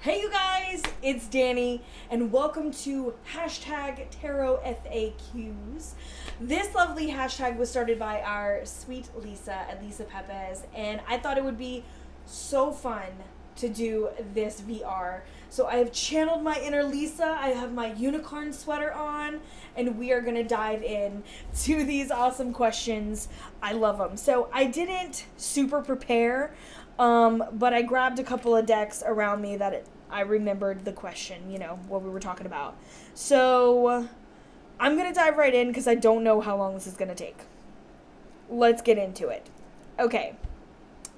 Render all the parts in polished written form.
Hey you guys, it's Dani, and welcome to hashtag Tarot FAQs. This lovely hashtag was started by our sweet Lisa at Lisa Papez, and I thought it would be so fun to do this VR. So I have channeled my inner Lisa, I have my unicorn sweater on, and we are going to dive in to these awesome questions. I love them. So I didn't super prepare, but I grabbed a couple of decks around me that I remembered the question, what we were talking about. So I'm going to dive right in because I don't know how long this is going to take. Let's get into it. Okay.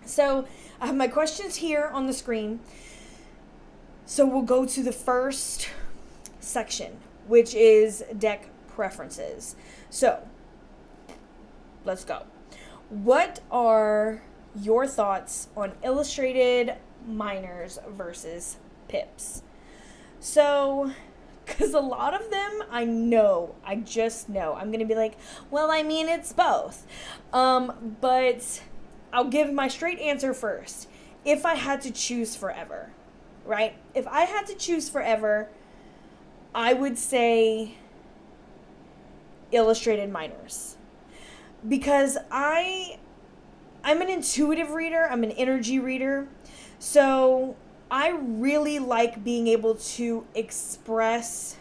So I have my questions here on the screen. So we'll go to the first section, which is deck preferences. So let's go. What are your thoughts on illustrated minors versus pips? So, because a lot of them, I just know. I'm going to be like, well, I mean, it's both. But I'll give my straight answer first. If I had to choose forever, right? If I had to choose forever, I would say illustrated minors. Because I'm an intuitive reader. I'm an energy reader. So I really like being able to express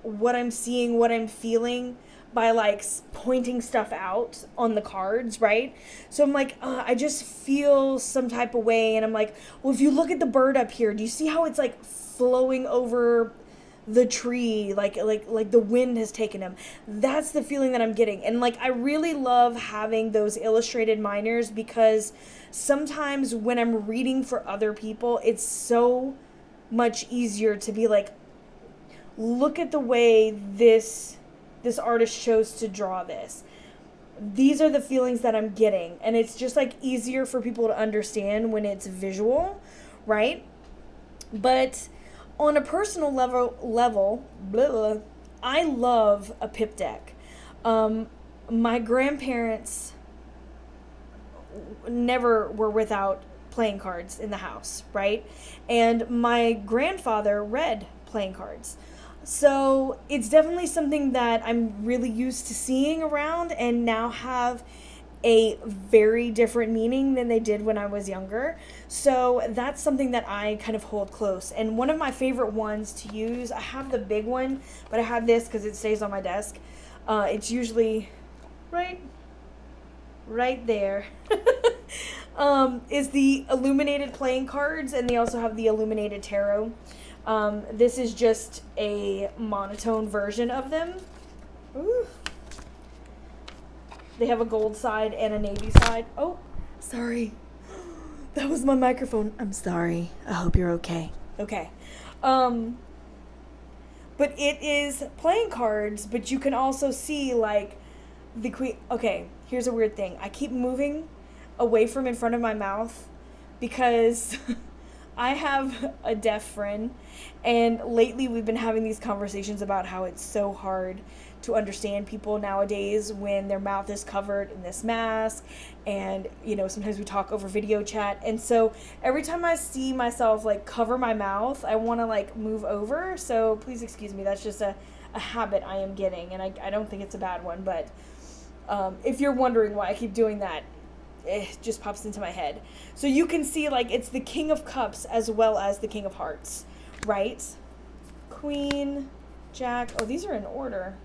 what I'm seeing, what I'm feeling by pointing stuff out on the cards, right? So I'm like, I just feel some type of way, and I'm like, well, if you look at the bird up here, do you see how it's flowing over the tree, like the wind has taken him? That's the feeling that I'm getting. And I really love having those illustrated minors because sometimes when I'm reading for other people, it's so much easier to be like, look at the way this artist chose to draw this. These are the feelings that I'm getting. And it's just easier for people to understand when it's visual, right? But on a personal level, I love a pip deck. My grandparents never were without playing cards in the house, right? And my grandfather read playing cards. So it's definitely something that I'm really used to seeing around and now have a very different meaning than they did when I was younger. So that's something that I kind of hold close. And one of my favorite ones to use, I have the big one, but I have this because it stays on my desk. It's usually right there. Is the Illuminated playing cards, and they also have the Illuminated tarot. This is just a monotone version of them. Ooh. They have a gold side and a navy side. Oh, sorry. That was my microphone. I'm sorry. I hope you're okay. Okay. But it is playing cards, but you can also see the queen. Okay, here's a weird thing. I keep moving away from in front of my mouth because I have a deaf friend, and lately we've been having these conversations about how it's so hard to understand people nowadays when their mouth is covered in this mask, and sometimes we talk over video chat, and so every time I see myself cover my mouth, I want to move over. So please excuse me, that's just a habit I am getting, and I don't think it's a bad one, but if you're wondering why I keep doing that, it just pops into my head. So you can see it's the King of Cups as well as the King of Hearts, right? Queen, Jack. Oh, these are in order.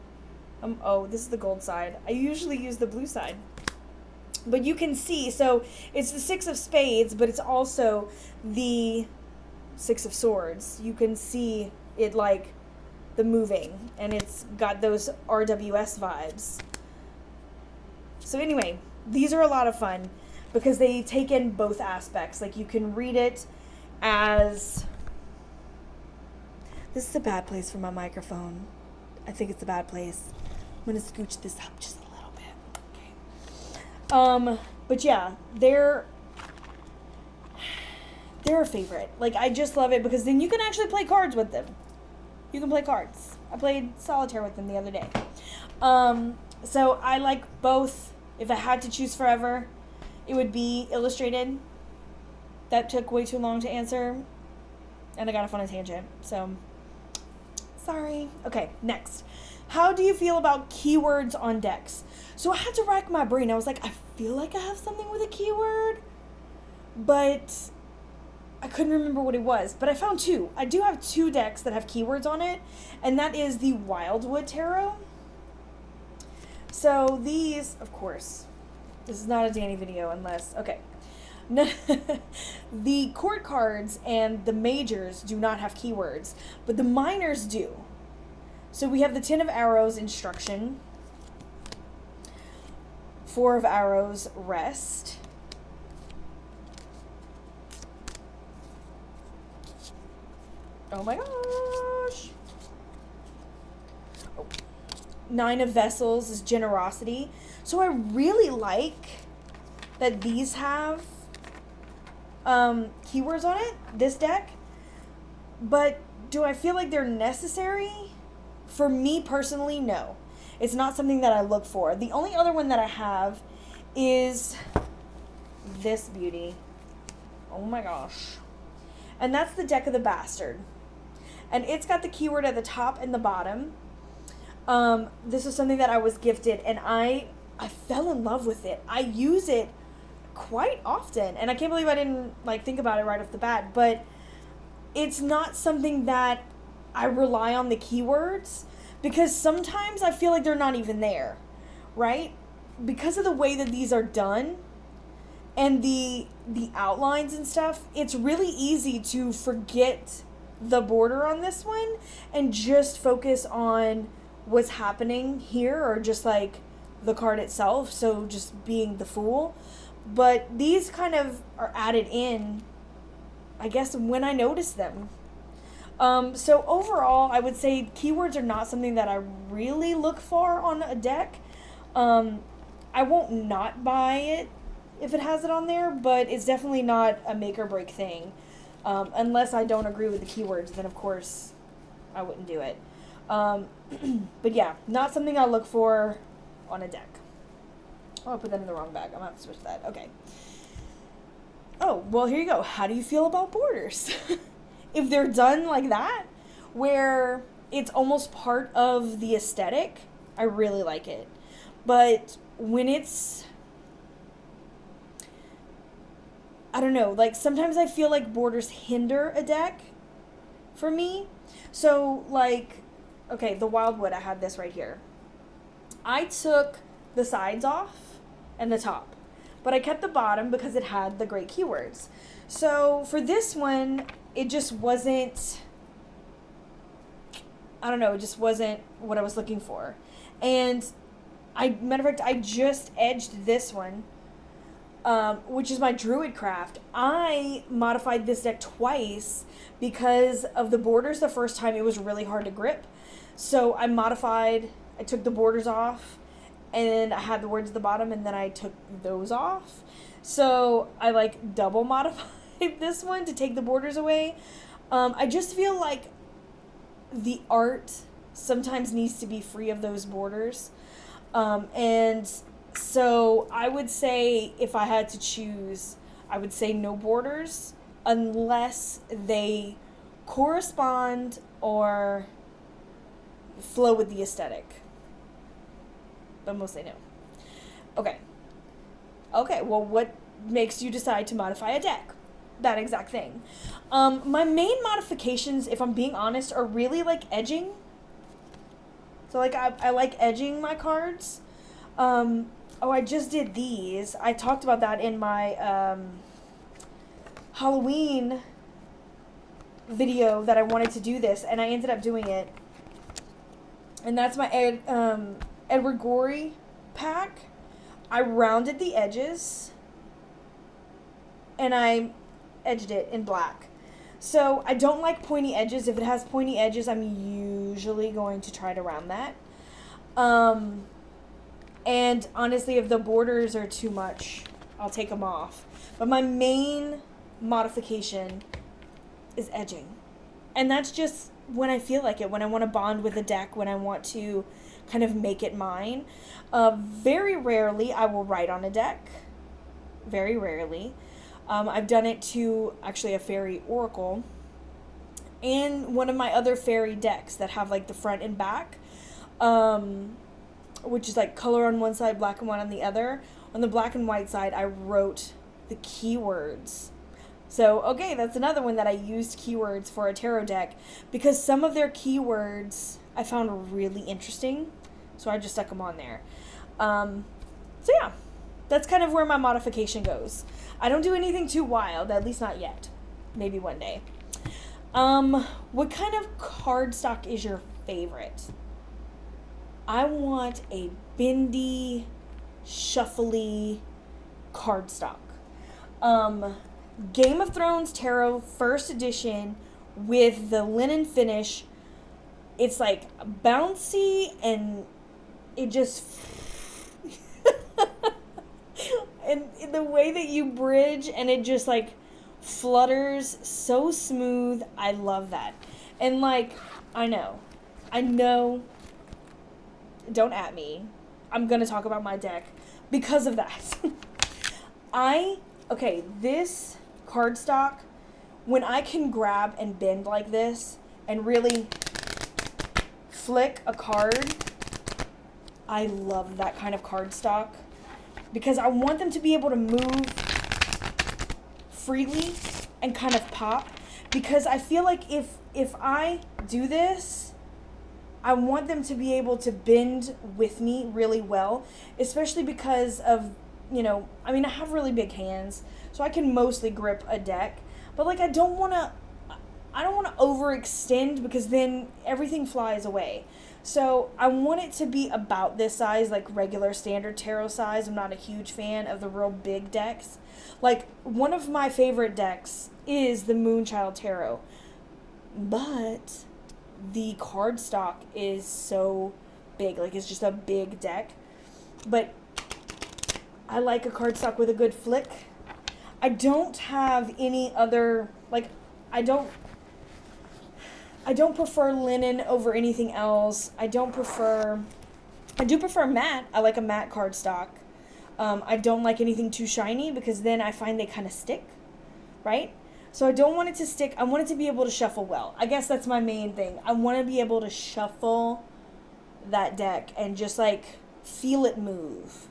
Oh, this is the gold side. I usually use the blue side. But you can see, so it's the Six of Spades, but it's also the Six of Swords. You can see it the moving, and it's got those RWS vibes. So anyway, these are a lot of fun because they take in both aspects. You can read it as... This is a bad place for my microphone. I think it's a bad place. I'm going to scooch this up just a little bit. Okay. But yeah, they're a favorite. I just love it because then you can actually play cards with them. You can play cards. I played solitaire with them the other day. So I like both. If I had to choose forever, it would be illustrated. That took way too long to answer. And I got off on a tangent, so sorry. Okay, next. How do you feel about keywords on decks? So I had to rack my brain. I was like, I feel like I have something with a keyword, but I couldn't remember what it was. But I found two. I do have two decks that have keywords on it, and that is the Wildwood Tarot. So these, of course, this is not a Dani video unless, okay. The court cards and the majors do not have keywords, but the minors do. So we have the 10 of Arrows instruction, 4 of Arrows rest, oh my gosh, 9 of Vessels is generosity. So I really like that these have keywords on it, this deck, but do I feel like they're necessary? For me personally, no. It's not something that I look for. The only other one that I have is this beauty. Oh my gosh. And that's the Deck of the Bastard. And it's got the keyword at the top and the bottom. This is something that I was gifted, and I fell in love with it. I use it quite often, and I can't believe I didn't think about it right off the bat, but it's not something that I rely on the keywords, because sometimes I feel like they're not even there, right? Because of the way that these are done and the outlines and stuff, it's really easy to forget the border on this one and just focus on what's happening here, or just the card itself, so just being the Fool. But these kind of are added in, I guess, when I notice them. So overall, I would say keywords are not something that I really look for on a deck. I won't not buy it if it has it on there, but it's definitely not a make or break thing. Unless I don't agree with the keywords, then of course I wouldn't do it. But yeah, not something I look for on a deck. Oh, I put that in the wrong bag. I'm gonna have to switch that. Okay. Oh, well, here you go. How do you feel about borders? If they're done like that, where it's almost part of the aesthetic, I really like it. But when it's, I don't know, sometimes I feel like borders hinder a deck for me. So, okay, the Wildwood, I had this right here. I took the sides off and the top, but I kept the bottom because it had the great keywords. So for this one, it just wasn't, I don't know, it just wasn't what I was looking for. And matter of fact, I just edged this one, which is my Druid Craft. I modified this deck twice because of the borders. The first time it was really hard to grip. So I took the borders off, and I had the words at the bottom, and then I took those off. So I double modified this one to take the borders away. I just feel like the art sometimes needs to be free of those borders. And so I would say, if I had to choose, I would say no borders unless they correspond or flow with the aesthetic. But mostly no. Okay, well, what makes you decide to modify a deck? That exact thing. My main modifications, if I'm being honest, are really edging. So I like edging my cards. I just did these. I talked about that in my Halloween video, that I wanted to do this, and I ended up doing it. And that's my Edward Gorey pack. I rounded the edges, and I edged it in black. So I don't like pointy edges. If it has pointy edges, I'm usually going to try to round that. And honestly, if the borders are too much, I'll take them off. But my main modification is edging. And that's just when I feel like it, when I want to bond with a deck, when I want to kind of make it mine. Very rarely I will write on a deck. Very rarely. I've done it to actually a fairy oracle. and one of my other fairy decks that have like the front and back, which is like color on one side, black and white on the other. On the black and white side, I wrote the keywords. So, okay, that's another one that I used keywords for a tarot deck, because some of their keywords I found really interesting, so I just stuck them on there. So yeah, that's kind of where my modification goes. I don't do anything too wild, at least not yet. Maybe one day. What kind of cardstock is your favorite? I want a bendy, shuffly cardstock. Game of Thrones Tarot First Edition with the linen finish. It's like bouncy and it just and the way that you bridge and it just like flutters so smooth. I love that. And like, I know, don't at me. I'm gonna talk about my deck because of that. This cardstock, when I can grab and bend like this and really flick a card, I love that kind of cardstock because I want them to be able to move freely and kind of pop, because I feel like if I do this, I want them to be able to bend with me really well, especially because of, I have really big hands, so I can mostly grip a deck, but like I don't want to overextend because then everything flies away. So I want it to be about this size, like regular standard tarot size. I'm not a huge fan of the real big decks. Like, one of my favorite decks is the Moonchild Tarot, but the cardstock is so big. Like, it's just a big deck. But I like a cardstock with a good flick. I don't have any other, like, I don't prefer linen over anything else. I do prefer matte. I like a matte cardstock. I don't like anything too shiny because then I find they kind of stick, right? So I don't want it to stick. I want it to be able to shuffle well. I guess that's my main thing. I want to be able to shuffle that deck and just like feel it move.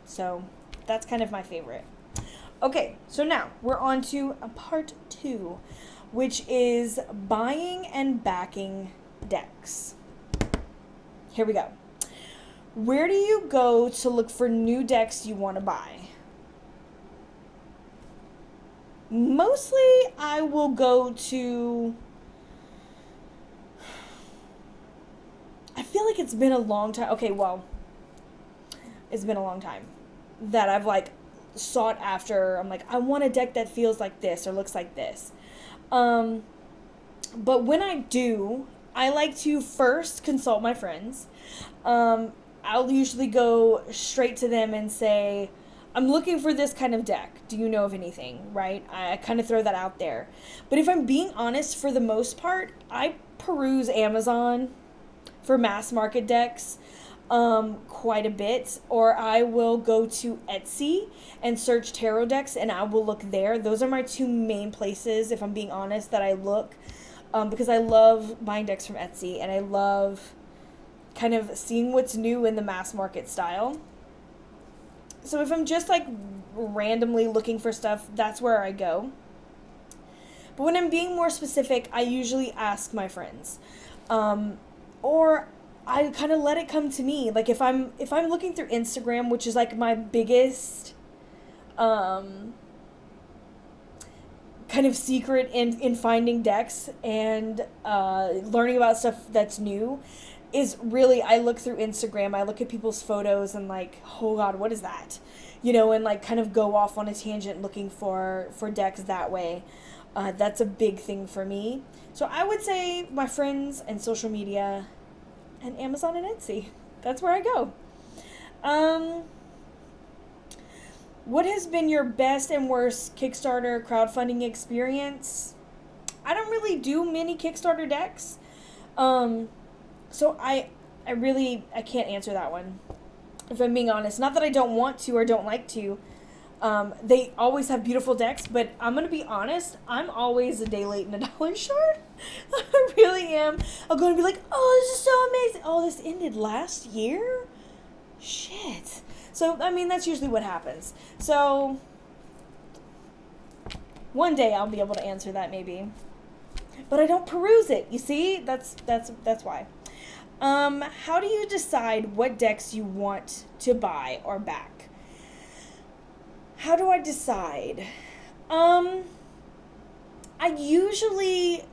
So that's kind of my favorite. Okay, so now we're on to part 2, which is buying and backing decks. Here we go. Where do you go to look for new decks you want to buy? Mostly I will go to, I feel like it's been a long time. Okay, well, it's been a long time that I've like sought after. I'm like, I want a deck that feels like this or looks like this. But when I do, I like to first consult my friends. I'll usually go straight to them and say, I'm looking for this kind of deck. Do you know of anything, right? I kind of throw that out there. But if I'm being honest, for the most part, I peruse Amazon for mass market decks quite a bit. Or I will go to Etsy and search tarot decks, and I will look there. Those are my 2 main places, if I'm being honest, that I look. Because I love buying decks from Etsy, and I love kind of seeing what's new in the mass market style. So if I'm just like randomly looking for stuff, that's where I go. But when I'm being more specific, I usually ask my friends. Or I kind of let it come to me. Like if I'm looking through Instagram, which is like my biggest kind of secret in finding decks and learning about stuff that's new, is really, I look through Instagram, I look at people's photos and like, oh God, what is that? And like kind of go off on a tangent looking for decks that way. That's a big thing for me. So I would say my friends and social media and Amazon and Etsy. That's where I go. What has been your best and worst Kickstarter crowdfunding experience? I don't really do many Kickstarter decks. So I can't answer that one, if I'm being honest. Not that I don't want to or don't like to. They always have beautiful decks, but I'm going to be honest, I'm always a day late and a dollar short. I really am. I'm going to be like, oh, this is so amazing. Oh, this ended last year? Shit. So, I mean, that's usually what happens. So, one day I'll be able to answer that maybe. But I don't peruse it. You see? That's why. How do you decide what decks you want to buy or back? How do I decide? I usually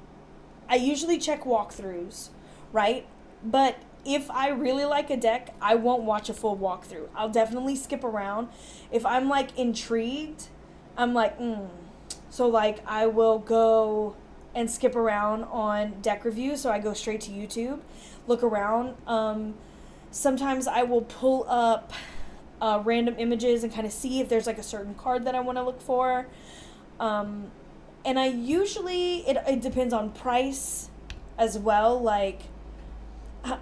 check walkthroughs, right? But if I really like a deck, I won't watch a full walkthrough. I'll definitely skip around. If I'm like intrigued, I'm like, So like I will go and skip around on deck reviews. So I go straight to YouTube, look around. Sometimes I will pull up random images and kind of see if there's like a certain card that I want to look for. And I usually, it depends on price as well. Like,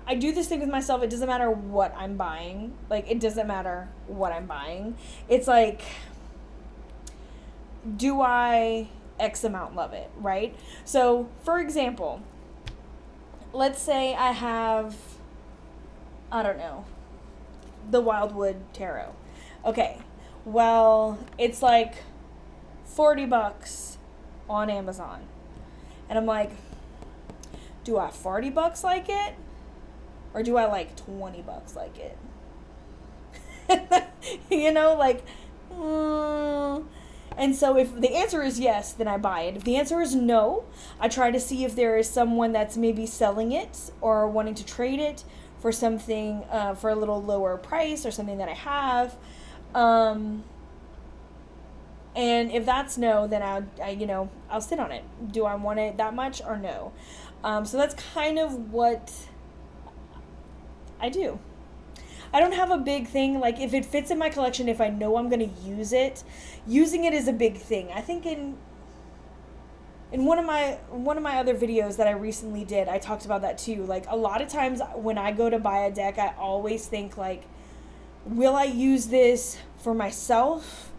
I do this thing with myself. It doesn't matter what I'm buying. Like, it doesn't matter what I'm buying. It's like, do I X amount love it, right? So, for example, let's say I have, I don't know, the Wildwood Tarot. Okay, well, it's like $40 on Amazon. And I'm like, do I $40 like it? Or do I like $20 like it? You know, like, And so if the answer is yes, then I buy it. If the answer is no, I try to see if there is someone that's maybe selling it or wanting to trade it for something, for a little lower price or something that I have. And if that's no, then I'll sit on it. Do I want it that much or no? So that's kind of what I do. I don't have a big thing. Like, if it fits in my collection, if I know I'm going to use it, using it is a big thing. I think in one of my other videos that I recently did, I talked about that too. Like, a lot of times when I go to buy a deck, I always think like, will I use this for myself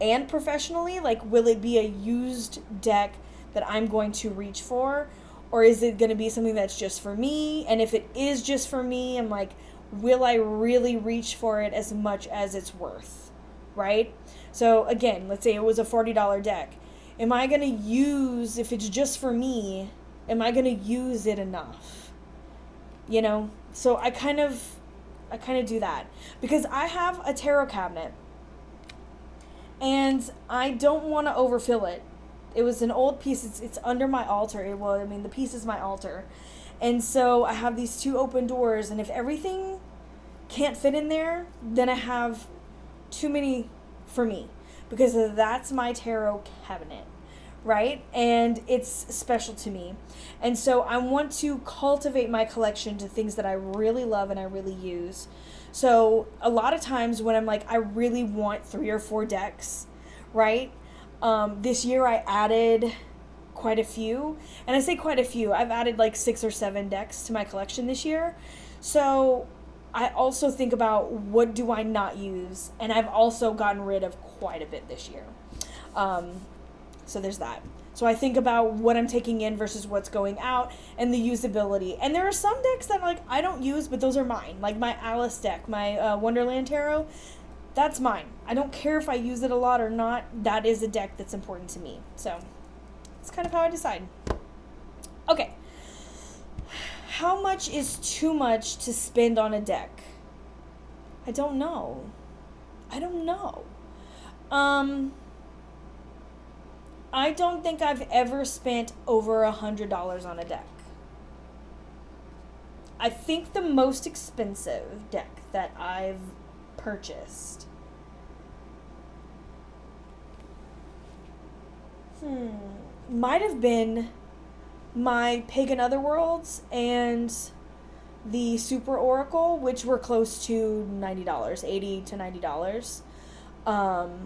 and professionally? Like, will it be a used deck that I'm going to reach for? Or is it going to be something that's just for me? And if it is just for me, I'm like, will I really reach for it as much as it's worth? Right? So again, let's say it was a $40 deck. Am I going to use, if it's just for me, am I going to use it enough? You know? So I kind of do that. Because I have a tarot cabinet. And I don't want to overfill it. It was an old piece. It's under my altar. The piece is my altar. And so I have these two open doors. And if everything can't fit in there, then I have too many for me. Because that's my tarot cabinet, right? And it's special to me. And so I want to cultivate my collection to things that I really love and I really use. So a lot of times when I'm like, I really want 3 or 4 decks, right? This year I added quite a few. And I say quite a few. I've added like 6 or 7 decks to my collection this year. So I also think about, what do I not use? And I've also gotten rid of quite a bit this year. So there's that. So I think about what I'm taking in versus what's going out and the usability. And there are some decks that like I don't use, but those are mine. Like my Alice deck, my Wonderland Tarot, that's mine. I don't care if I use it a lot or not. That is a deck that's important to me. So that's kind of how I decide. Okay. How much is too much to spend on a deck? I don't know. I don't think I've ever spent over $100 on a deck. I think the most expensive deck that I've purchased, might have been my Pagan Otherworlds and the Super Oracle, which were close to $90, $80 to $90.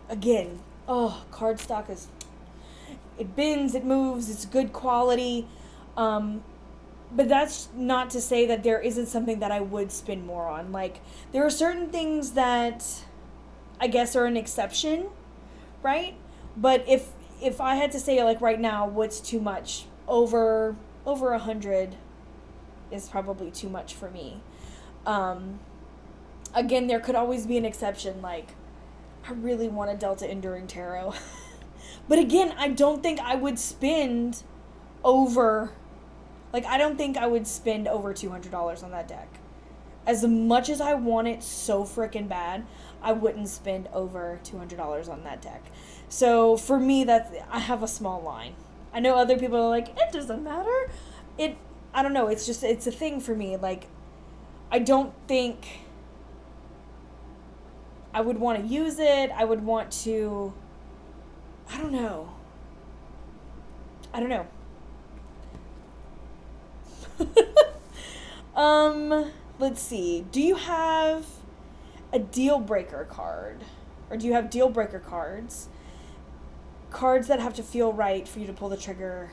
Again, cardstock it bends, it moves, it's good quality. But that's not to say that there isn't something that I would spend more on. Like, there are certain things that I guess, are an exception, right? But if I had to say, like, right now, what's too much? Over 100 is probably too much for me. Again, there could always be an exception, like, I really want a Delta Enduring Tarot. But again, I don't think I would spend over, like, I don't think I would spend over $200 on that deck. As much as I want it so freaking bad, I wouldn't spend over $200 on that deck. So for me, I have a small line. I know other people are like, it doesn't matter. I don't know, it's a thing for me. Like, I don't think I would want to use it. I would want to, I don't know. Let's see. Do you have a deal breaker card? Or do you have deal breaker cards? Cards that have to feel right for you to pull the trigger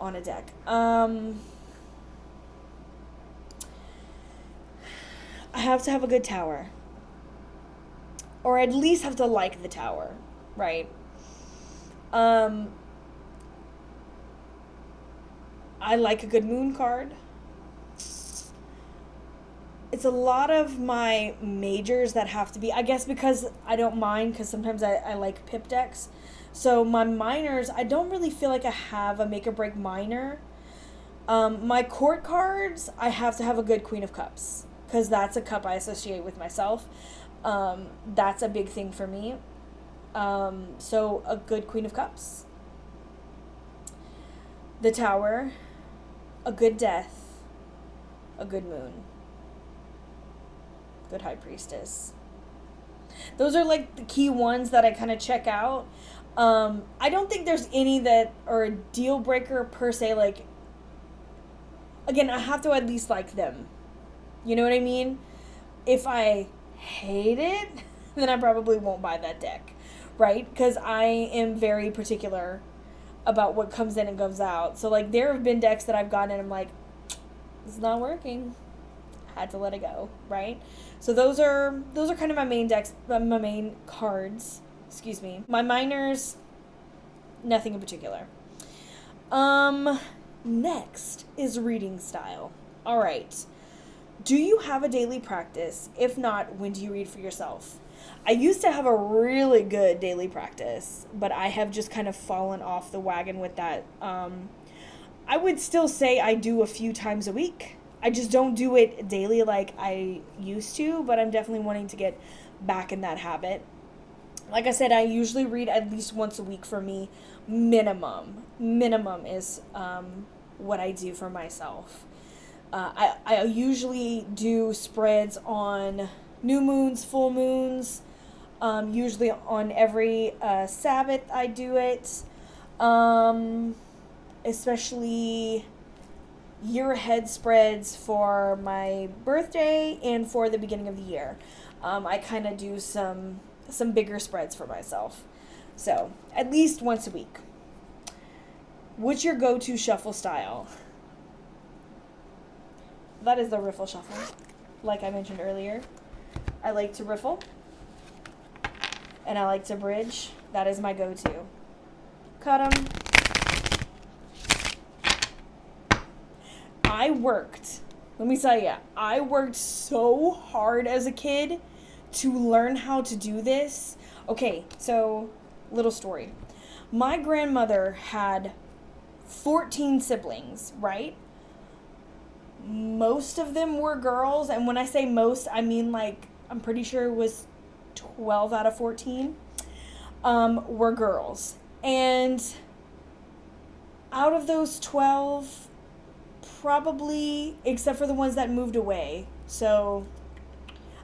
on a deck. I have to have a good tower. Or at least have to like the tower, right? I like a good moon card. It's a lot of my majors that have to be, I guess because I don't mind, because sometimes I like pip decks. So my minors, I don't really feel like I have a make or break minor. My court cards, I have to have a good Queen of Cups, because that's a cup I associate with myself. That's a big thing for me. So a good Queen of Cups. The Tower, a good Death, a good Moon, good High Priestess. Those are like the key ones that I kind of check out. I don't think there's any that are a deal breaker per se. Like, again, I have to at least like them. You know what I mean? If I hate it, then I probably won't buy that deck, right? Because I am very particular about what comes in and goes out. So, like, there have been decks that I've gotten and I'm like, it's not working. Had to let it go, right? So those are kind of my main decks, my main cards. Excuse me. My minors, nothing in particular. Next is reading style. All right. Do you have a daily practice? If not, when do you read for yourself? I used to have a really good daily practice, but I have just kind of fallen off the wagon with that. I would still say I do a few times a week. I just don't do it daily like I used to, but I'm definitely wanting to get back in that habit. Like I said, I usually read at least once a week for me, minimum. Minimum is what I do for myself. I usually do spreads on new moons, full moons. Usually on every Sabbath I do it. Especially year ahead spreads for my birthday and for the beginning of the year. I kind of do some bigger spreads for myself. So, at least once a week. What's your go-to shuffle style? That is the riffle shuffle, like I mentioned earlier. I like to riffle, and I like to bridge. That is my go-to. Cut 'em. Let me tell you, I worked so hard as a kid to learn how to do this. Okay, so, little story. My grandmother had 14 siblings, right? Most of them were girls, and when I say most, I mean, like, I'm pretty sure it was 12 out of 14 were girls. And out of those 12, probably, except for the ones that moved away, so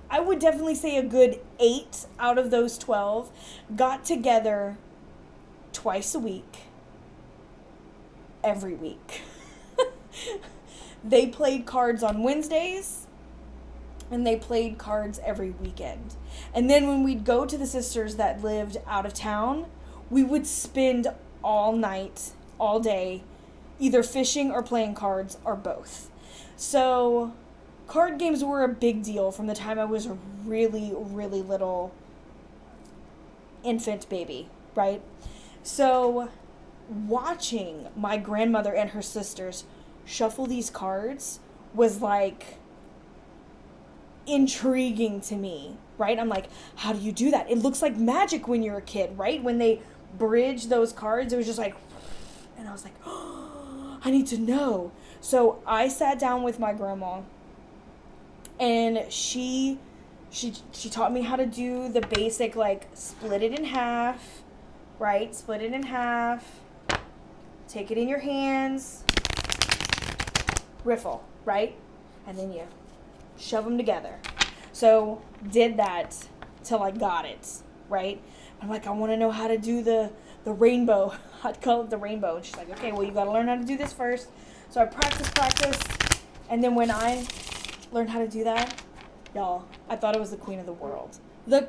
I would definitely say a good 8 out of those 12 got together twice a week, every week. They played cards on Wednesdays, and they played cards every weekend. And then when we'd go to the sisters that lived out of town, we would spend all night, all day, either fishing or playing cards or both. So card games were a big deal from the time I was a really, really little infant baby, right? So watching my grandmother and her sisters shuffle these cards was like intriguing to me, right? I'm like, how do you do that? It looks like magic when you're a kid, right? When they bridge those cards, it was just like, and I was like, oh, I need to know. So I sat down with my grandma, and she taught me how to do the basic, like, split it in half, right? Split it in half, take it in your hands, riffle, right? And then you shove them together. So did that till I got it, right? I'm like, I want to know how to do the rainbow. I'd call it the rainbow. And she's like, okay, well, you got to learn how to do this first. So I practice. And then when I learned how to do that, y'all, I thought I was the queen of the world. The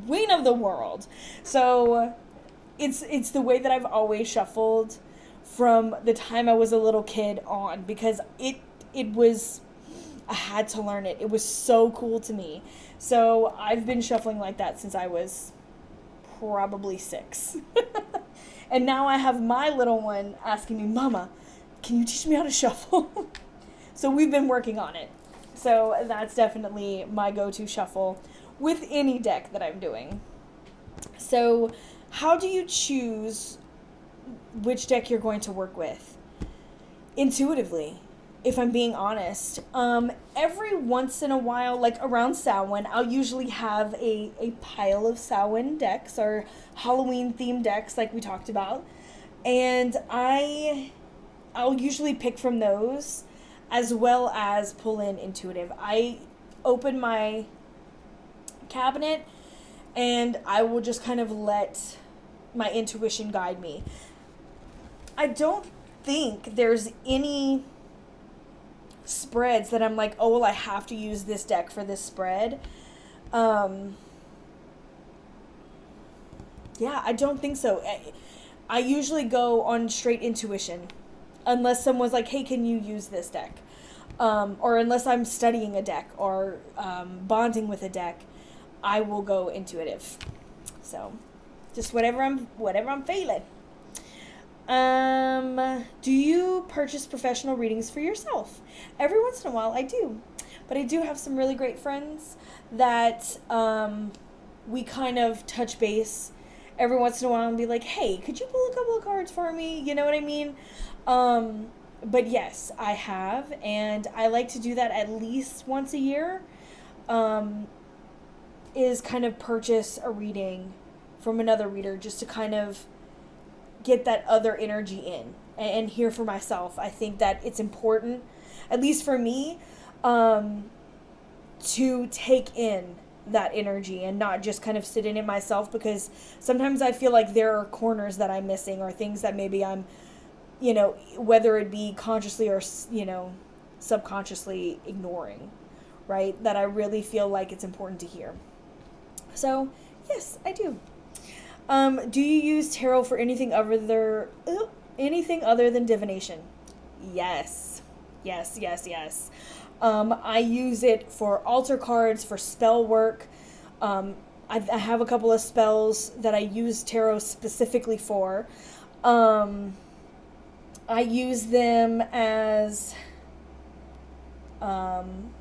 queen of the world. So it's the way that I've always shuffled from the time I was a little kid on, because it was, I had to learn it. It was so cool to me. So I've been shuffling like that since I was probably 6. And now I have my little one asking me, Mama, can you teach me how to shuffle? So we've been working on it. So that's definitely my go-to shuffle with any deck that I'm doing. So how do you choose which deck you're going to work with? Intuitively, if I'm being honest. Every once in a while, like around Samhain, I'll usually have a pile of Samhain decks or Halloween themed decks like we talked about. And I'll usually pick from those, as well as pull in intuitive. I open my cabinet and I will just kind of let my intuition guide me. I don't think there's any spreads that I'm like, oh, well, I have to use this deck for this spread. Yeah, I don't think so. I usually go on straight intuition, unless someone's like, hey, can you use this deck? Or unless I'm studying a deck or bonding with a deck, I will go intuitive. So just whatever I'm feeling. Do you purchase professional readings for yourself? Every once in a while I do. But I do have some really great friends that we kind of touch base every once in a while and be like, hey, could you pull a couple of cards for me? You know what I mean? But yes, I have, and I like to do that at least once a year, is kind of purchase a reading from another reader just to kind of get that other energy in and hear for myself. I think that it's important, at least for me, to take in that energy and not just kind of sit in it myself, because sometimes I feel like there are corners that I'm missing or things that maybe I'm, whether it be consciously or, subconsciously ignoring, right? That I really feel like it's important to hear. So, yes, I do. Do you use tarot for anything other than divination? Yes. I use it for altar cards, for spell work. I have a couple of spells that I use tarot specifically for. I use them as kind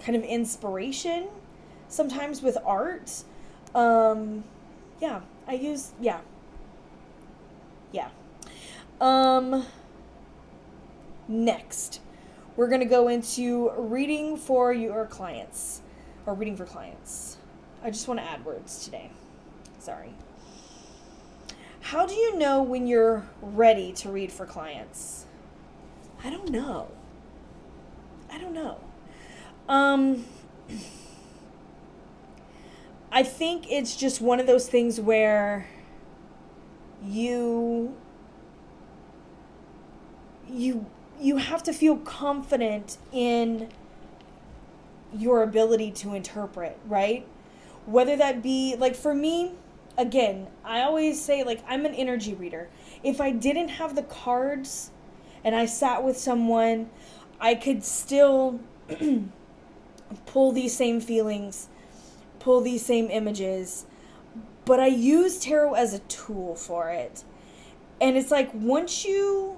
of inspiration, sometimes with art. Next, we're going to go into reading for your clients, or reading for clients. I just want to add words today. Sorry. How do you know when you're ready to read for clients? I don't know. I think it's just one of those things where you have to feel confident in your ability to interpret, right? Whether that be, like, for me, again, I always say, like, I'm an energy reader. If I didn't have the cards and I sat with someone, I could still pull these same feelings, pull these same images, but I use tarot as a tool for it. And it's like, once you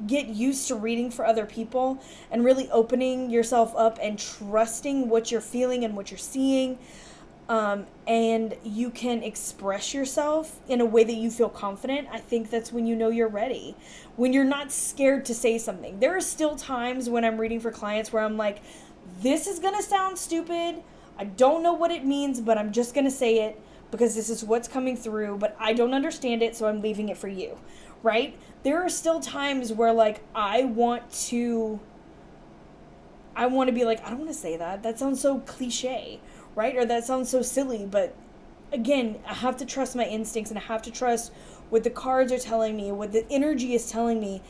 get used to reading for other people and really opening yourself up and trusting what you're feeling and what you're seeing, and you can express yourself in a way that you feel confident, I think that's when you know you're ready. When you're not scared to say something. There are still times when I'm reading for clients where I'm like, this is gonna sound stupid, I don't know what it means, but I'm just gonna say it because this is what's coming through, but I don't understand it, so I'm leaving it for you, right? There are still times where, like, I want to be like, I don't want to say that. That sounds so cliche, right? Or that sounds so silly. But again, I have to trust my instincts, and I have to trust what the cards are telling me, what the energy is telling me,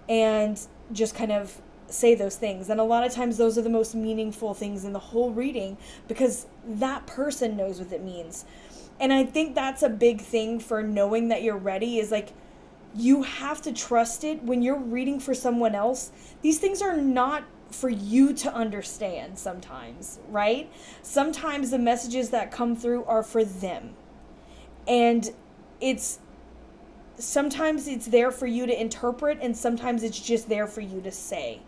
and just kind of say those things. And a lot of times those are the most meaningful things in the whole reading, because that person knows what it means. And I think that's a big thing for knowing that you're ready, is like, you have to trust it. When you're reading for someone else, these things are not for you to understand sometimes, right? Sometimes the messages that come through are for them. And sometimes it's there for you to interpret, and sometimes it's just there for you to say,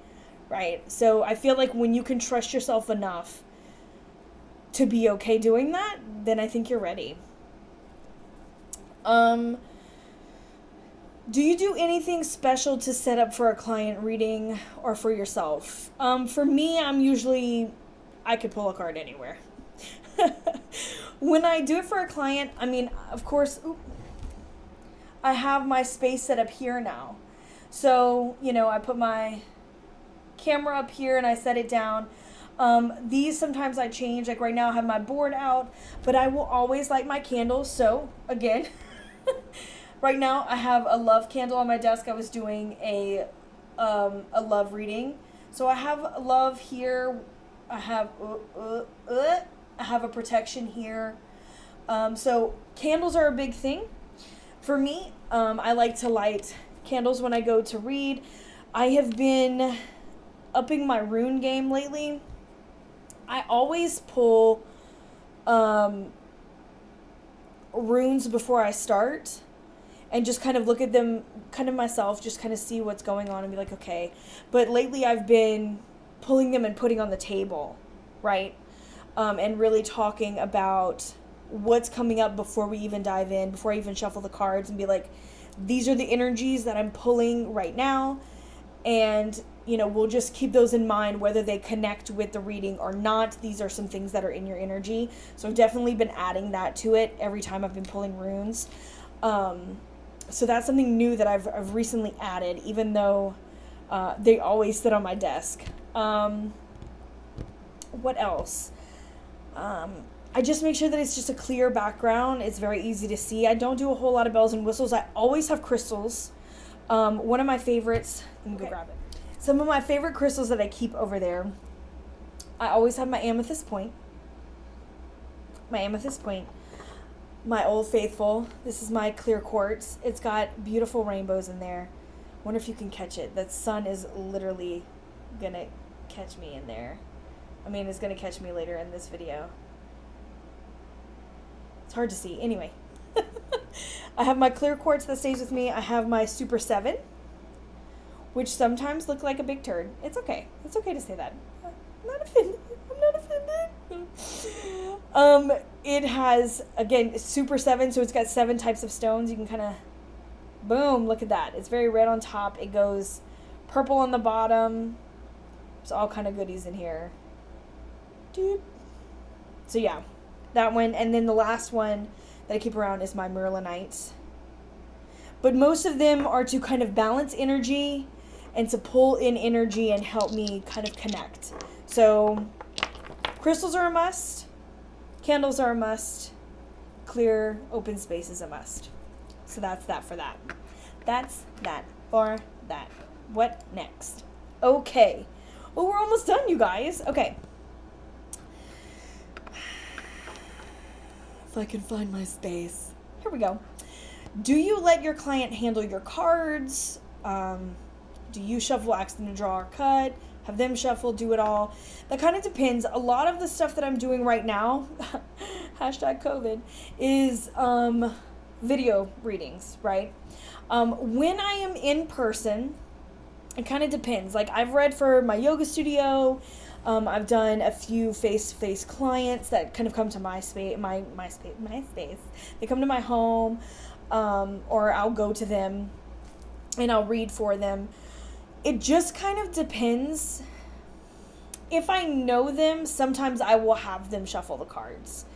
right? So I feel like when you can trust yourself enough to be okay doing that, then I think you're ready. Do you do anything special to set up for a client reading or for yourself? For me, I could pull a card anywhere. When I do it for a client, I mean, of course, I have my space set up here now. So, I put my camera up here and I set it down. These sometimes I change. Like right now I have my board out, but I will always light my candles. So, again... Right now, I have a love candle on my desk. I was doing a love reading. So I have love here. I have a protection here. So candles are a big thing for me. I like to light candles when I go to read. I have been upping my rune game lately. I always pull runes before I start. And just kind of look at them kind of myself, just kind of see what's going on and be like, okay. But lately I've been pulling them and putting on the table, right? And really talking about what's coming up before we even dive in, before I even shuffle the cards, and be like, these are the energies that I'm pulling right now. And, we'll just keep those in mind, whether they connect with the reading or not. These are some things that are in your energy. So I've definitely been adding that to it every time I've been pulling runes. So that's something new that I've recently added, even though they always sit on my desk. What else? I just make sure that it's just a clear background. It's very easy to see. I don't do a whole lot of bells and whistles. I always have crystals. One of my favorites, let me go grab it. Some of my favorite crystals that I keep over there, I always have my amethyst point. My Old Faithful. This is my clear quartz. It's got beautiful rainbows in there. Wonder if you can catch it. That sun is literally gonna catch me in there. I mean, it's gonna catch me later in this video. It's hard to see. Anyway. I have my clear quartz that stays with me. I have my Super 7, which sometimes look like a big turd. It's okay. It's okay to say that. I'm not offended. It has, again, Super 7, so it's got 7 types of stones. You can kind of, boom, look at that. It's very red on top. It goes purple on the bottom. There's all kind of goodies in here. Doop. So yeah, that one. And then the last one that I keep around is my Merlinite. But most of them are to kind of balance energy and to pull in energy and help me kind of connect. So crystals are a must. Candles are a must. Clear, open space is a must. So that's that for that. That's that for that. What next? Okay. Well, we're almost done, you guys. Okay. If I can find my space. Here we go. Do you let your client handle your cards? Do you shuffle, ask them to draw or cut? have them shuffle, do it all. That kind of depends. A lot of the stuff that I'm doing right now, hashtag COVID, is video readings, right? When I am in person, it kind of depends. Like, I've read for my yoga studio. I've done a few face-to-face clients that kind of come to my space. They come to my home, or I'll go to them and I'll read for them. It just kind of depends. If I know them, sometimes I will have them shuffle the cards.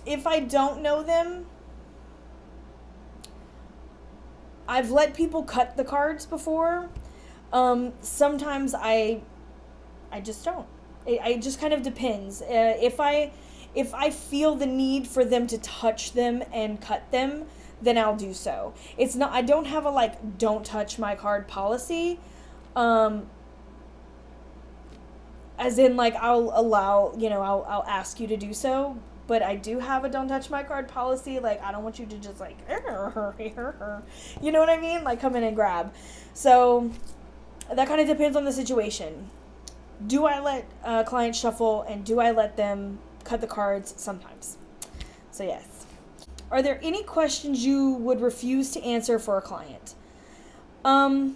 If I don't know them, I've let people cut the cards before. Sometimes I just don't. It just kind of depends. If I feel the need for them to touch them and cut them, then I'll do so. It's not, I don't have a like, don't touch my card policy. As in, like, I'll allow, I'll ask you to do so, but I do have a don't touch my card policy. Like, I don't want you to just like, you know what I mean? Like, come in and grab. So that kind of depends on the situation. Do I let clients shuffle, and do I let them cut the cards? Sometimes. So yes. Are there any questions you would refuse to answer for a client? I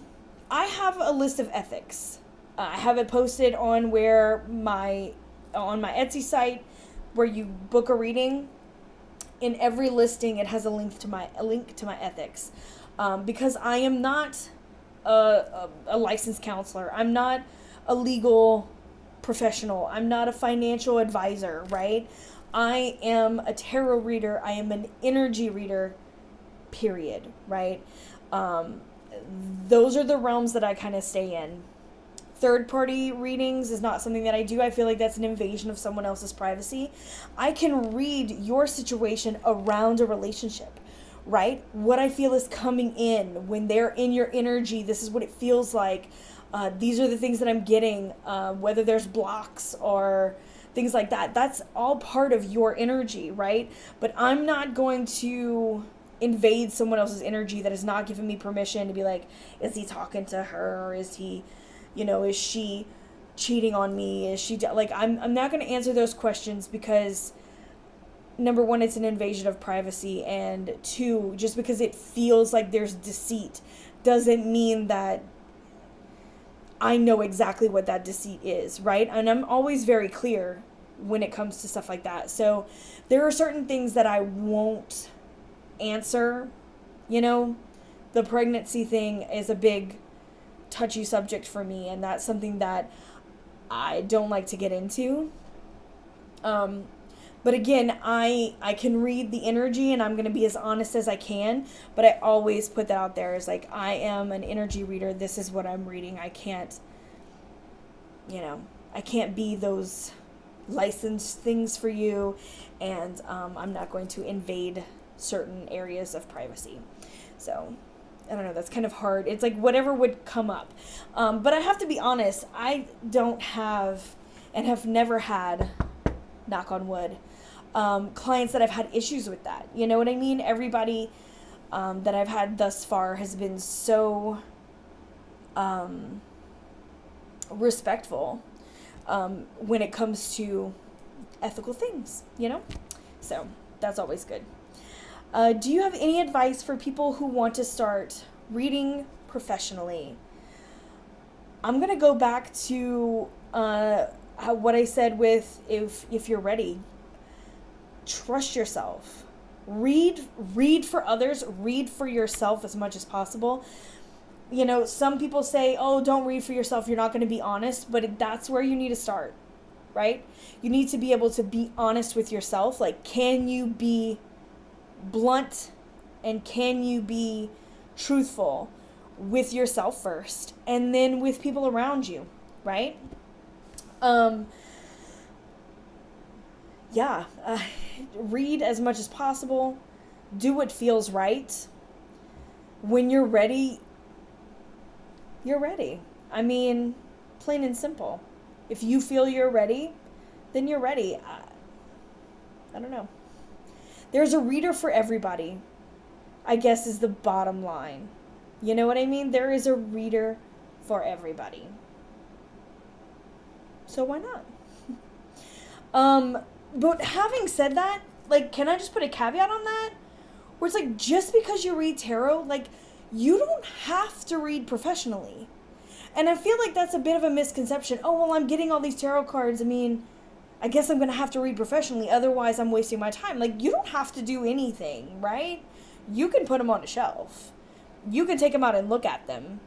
have a list of ethics. I have it posted on my Etsy site, where you book a reading. In every listing, it has a link to my ethics, because I am not a licensed counselor. I'm not a legal professional. I'm not a financial advisor, right? I am a tarot reader. I am an energy reader, period, right? Those are the realms that I kind of stay in. Third-party readings is not something that I do. I feel like that's an invasion of someone else's privacy. I can read your situation around a relationship, right? What I feel is coming in when they're in your energy. This is what it feels like. These are the things that I'm getting, whether there's blocks or things like that. That's all part of your energy, right? But I'm not going to invade someone else's energy that has not given me permission to be like, is he talking to her, or is he, is she cheating on me? Is she like, I'm not going to answer those questions, because number one, it's an invasion of privacy, and two, just because it feels like there's deceit doesn't mean that I know exactly what that deceit is, right? And I'm always very clear when it comes to stuff like that. So there are certain things that I won't answer. The pregnancy thing is a big touchy subject for me, and that's something that I don't like to get into. But again, I can read the energy, and I'm going to be as honest as I can, but I always put that out there as like, I am an energy reader. This is what I'm reading. I can't be those licensed things for you, and I'm not going to invade certain areas of privacy. So I don't know, that's kind of hard. It's like whatever would come up. But I have to be honest, I don't have, and have never had, knock on wood, clients that I've had issues with that. You know what I mean? Everybody that I've had thus far has been so respectful when it comes to ethical things, So that's always good. Do you have any advice for people who want to start reading professionally? I'm going to go back to what I said with if you're ready. Trust yourself. Read for others. Read for yourself as much as possible. Some people say, oh, don't read for yourself. You're not going to be honest. But that's where you need to start, right? You need to be able to be honest with yourself. Like, can you be blunt, and can you be truthful with yourself first, and then with people around you, right? Read as much as possible. Do what feels right. When you're ready, you're ready. I mean, plain and simple. If you feel you're ready, then you're ready. I don't know. There's a reader for everybody, I guess, is the bottom line. You know what I mean? There is a reader for everybody. So why not? But having said that, like, can I just put a caveat on that? Where it's like, just because you read tarot, like, you don't have to read professionally. And I feel like that's a bit of a misconception. Oh, well, I'm getting all these tarot cards. I mean, I guess I'm going to have to read professionally. Otherwise, I'm wasting my time. Like, you don't have to do anything, right? You can put them on a shelf. You can take them out and look at them.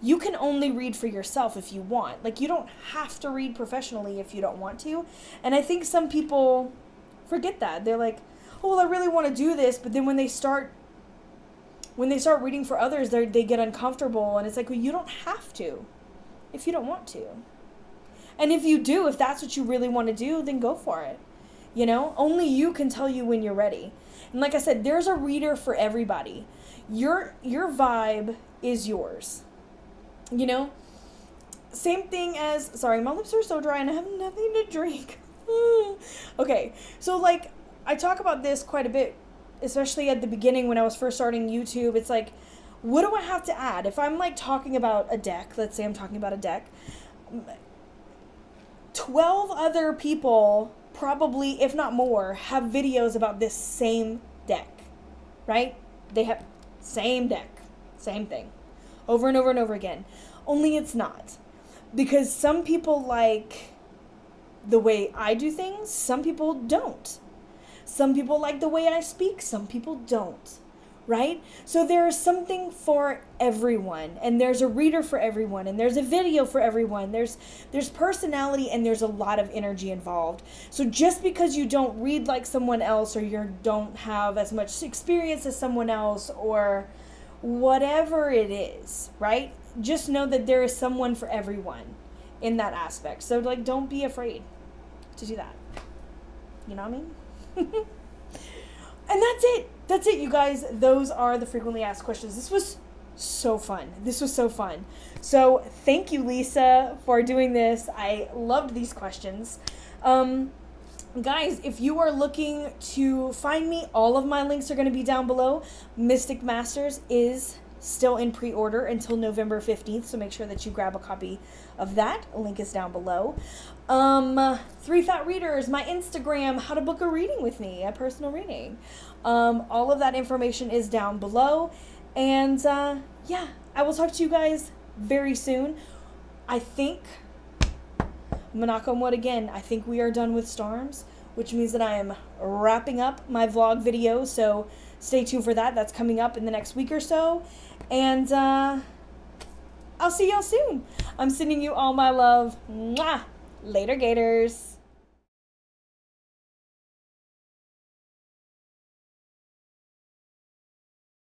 You can only read for yourself if you want. Like, you don't have to read professionally if you don't want to. And I think some people forget that. They're like, oh, well, I really want to do this. But then when they start reading for others, they get uncomfortable. And it's like, well, you don't have to if you don't want to. And if you do, if that's what you really want to do, then go for it. You know, only you can tell you when you're ready. And like I said, there's a reader for everybody. Your vibe is yours. You know, same thing as, sorry, my lips are so dry and I have nothing to drink. Okay, so like, I talk about this quite a bit, especially at the beginning when I was first starting YouTube. It's like, what do I have to add? If I'm like talking about a deck, let's say I'm talking about a deck, 12 other people, probably, if not more, have videos about this same deck, right? They have same deck, same thing, over and over and over again. Only it's not. Because some people like the way I do things, some people don't. Some people like the way I speak, some people don't, right? So there is something for everyone, and there's a reader for everyone, and there's a video for everyone. There's personality, and there's a lot of energy involved. So just because you don't read like someone else, or you don't have as much experience as someone else, or whatever it is, right? Just know that there is someone for everyone in that aspect. So like, don't be afraid to do that. You know what I mean? And that's it, you guys. Those are the frequently asked questions. This was so fun. So thank you, Lisa, for doing this. I loved these questions. Guys, if you are looking to find me, all of my links are going to be down below. Mystic Masters is still in pre-order until November 15th, so make sure that you grab a copy of that. A link is down below. 3 Fat Readers, my Instagram, how to book a reading with me, a personal reading. All of that information is down below. And yeah, I will talk to you guys very soon. I think, I'm gonna knock on wood again, I think we are done with storms, which means that I am wrapping up my vlog video, so stay tuned for that. That's coming up in the next week or so. And I'll see y'all soon. I'm sending you all my love. Mwah! Later, Gators.